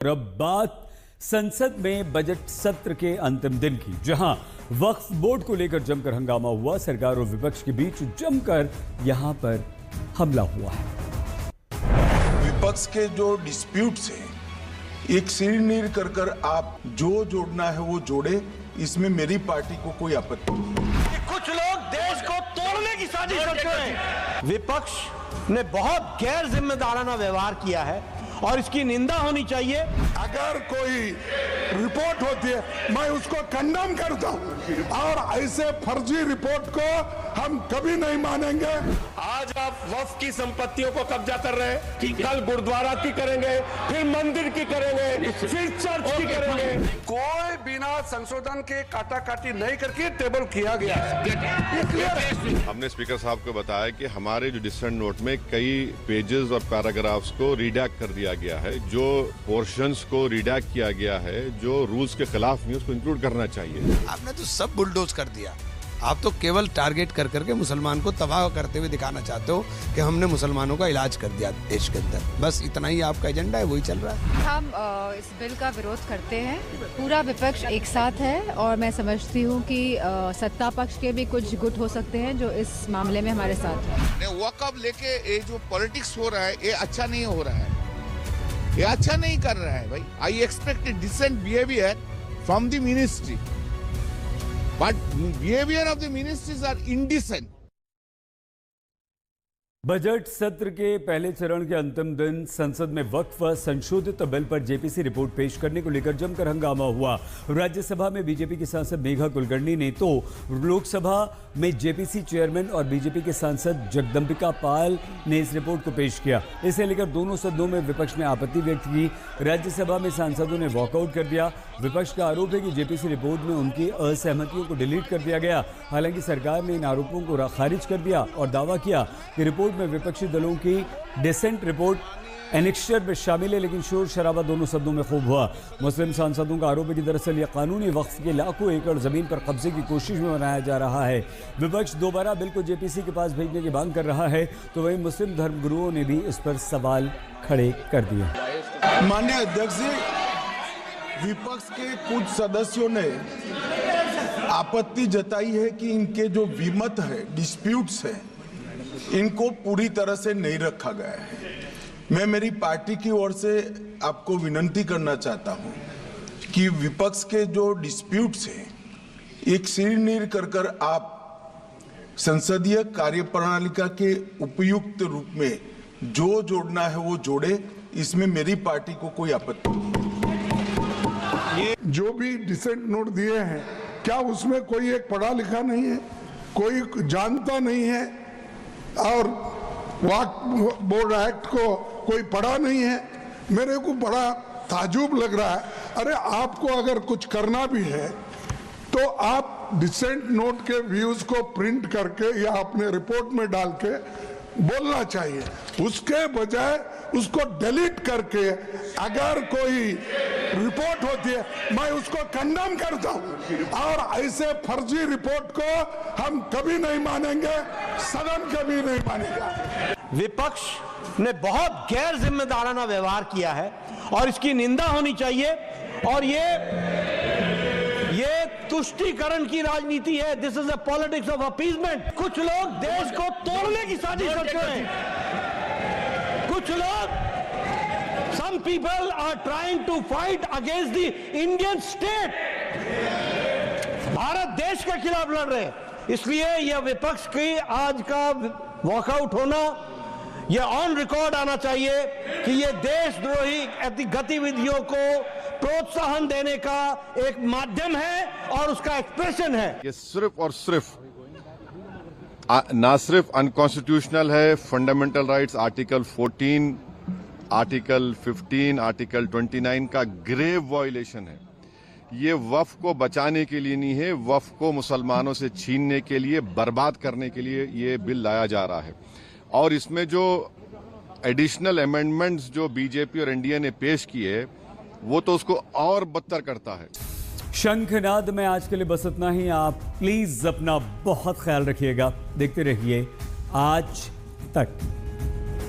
अब बात संसद में बजट सत्र के अंतिम दिन की, जहां वक्फ बोर्ड को लेकर जमकर हंगामा हुआ। सरकार और विपक्ष के बीच जमकर यहां पर हमला हुआ है। विपक्ष के जो डिस्प्यूट्स हैं, एक सिर कर आप जो जोड़ना है वो जोड़े, इसमें मेरी पार्टी को कोई आपत्ति नहीं। कुछ लोग देश को तोड़ने की साजिश करते हैं। विपक्ष ने बहुत गैर जिम्मेदाराना व्यवहार किया है और इसकी निंदा होनी चाहिए। अगर कोई रिपोर्ट होती है मैं उसको कंडेम करता हूं और ऐसे फर्जी रिपोर्ट को हम कभी नहीं मानेंगे। आज आप वक्फ की संपत्तियों को कब्जा कर रहे हैं, कल गुरुद्वारा की करेंगे, फिर मंदिर की करेंगे, फिर चर्च की करेंगे। कोई बिना संशोधन के काटाकाटी नहीं करके टेबल किया गया है। हमने स्पीकर साहब को बताया कि हमारे जो डिसेंट नोट में कई पेजेस और पैराग्राफ्स को रिडैक्ट कर दिया गया है। जो पोर्शंस को रिडैक्ट किया गया है, जो रूल्स के खिलाफ नहीं, उसको इंक्लूड करना चाहिए। आपने तो सब बुलडोज कर दिया। आप तो केवल टारगेट कर करके मुसलमान को तबाह करते हुए दिखाना चाहते हो कि हमने मुसलमानों का इलाज कर दिया देश के अंदर। बस इतना ही आपका एजेंडा है, वही चल रहा है। हम इस बिल का विरोध करते हैं। पूरा विपक्ष एक साथ है और मैं समझती हूँ कि सत्ता पक्ष के भी कुछ गुट हो सकते हैं जो इस मामले में हमारे साथ हैं। वक़्फ़ लेके ये जो पॉलिटिक्स हो रहा है, ये अच्छा नहीं हो रहा है, ये अच्छा नहीं कर रहा है भाई। I expect a decent behaviour from the ministry, but behavior of the ministries are indecent. Budget सत्र के पहले चरण के अंतिम दिन संसद में वक्फ संशोधित बिल पर जेपीसी रिपोर्ट पेश करने को लेकर जमकर हंगामा हुआ। राज्यसभा में बीजेपी के सांसद मेघा कुलकर्णी ने तो लोकसभा में जेपीसी चेयरमैन और बीजेपी के सांसद जगदंबिका पाल ने इस रिपोर्ट को पेश किया। इसे लेकर दोनों सदनों में विपक्ष ने आपत्ति व्यक्त की। राज्यसभा में सांसदों ने वॉकआउट कर दिया। विपक्ष का आरोप है कि जेपीसी रिपोर्ट में उनकी असहमतियों को डिलीट कर दिया गया। हालांकि सरकार ने इन आरोपों को खारिज कर दिया और दावा किया कि रिपोर्ट में विपक्षी दलों की डिसेंट रिपोर्ट एनेक्शर में शामिल है, लेकिन शोर शराबा दोनों सदनों में खूब हुआ। मुस्लिम सांसदों का आरोप है कि दरअसल यह कानूनी वक्फ के लाखों एकड़ जमीन पर कब्जे की कोशिश में बनाया जा रहा है। विपक्ष दोबारा बिल को जेपीसी के पास भेजने की मांग कर रहा है, तो वहीं मुस्लिम धर्मगुरुओं ने भी इस पर सवाल खड़े कर दिए। माननीय अध्यक्ष जी, विपक्ष के कुछ सदस्यों ने आपत्ति जताई है कि इनके जो विमत है, डिस्प्यूट्स है, इनको पूरी तरह से नहीं रखा गया है। मैं मेरी पार्टी की ओर से आपको विनती करना चाहता हूं कि विपक्ष के जो डिस्प्यूट्स हैं, एक सिर कर आप संसदीय कार्यप्रणालिका के उपयुक्त रूप में जो जोड़ना है वो जोड़े, इसमें मेरी पार्टी को कोई आपत्ति नहीं। ये जो भी डिसेंट नोट दिए हैं, क्या उसमें कोई एक पढ़ा लिखा नहीं है, कोई जानता नहीं है और वक्फ बोर्ड एक्ट को कोई पढ़ा नहीं है? मेरे को बड़ा ताजुब लग रहा है। अरे आपको अगर कुछ करना भी है तो आप डिसेंट नोट के व्यूज को प्रिंट करके या अपने रिपोर्ट में डाल के बोलना चाहिए। उसके बजाय उसको डिलीट करके अगर कोई रिपोर्ट होती है मैं उसको कंडेम करता हूं और ऐसे फर्जी रिपोर्ट को हम कभी नहीं मानेंगे, सदन कभी नहीं मानेगा। विपक्ष ने बहुत गैर जिम्मेदाराना व्यवहार किया है और इसकी निंदा होनी चाहिए। और ये तुष्टीकरण की राजनीति है। This is a politics of appeasement. कुछ लोग देश को तोड़ने की साजिश करते हैं। कुछ लोग, some people are trying to fight against the Indian state. Bharat देश के खिलाफ लड़ रहे हैं। इसलिए यह विपक्ष की आज का वॉकआउट होना, यह ऑन रिकॉर्ड आना चाहिए कि यह देशद्रोही गतिविधियों को प्रोत्साहन देने का एक माध्यम है और उसका एक्सप्रेशन है। ये सिर्फ और सिर्फ ना सिर्फ अनकॉन्स्टिट्यूशनल है, fundamental rights article 14, article 15, article 29 का ग्रेव वायलेशन है। ये वक्फ को बचाने के लिए नहीं है, वक्फ को मुसलमानों से छीनने के लिए, बर्बाद करने के लिए ये बिल लाया जा रहा है। और इसमें जो एडिशनल अमेंडमेंट्स जो बीजेपी और एनडीए ने पेश किए, वो तो उसको और बदतर करता है। शंखनाद में आज के लिए बस इतना ही। आप प्लीज अपना बहुत ख्याल रखिएगा। देखते रहिए आज तक।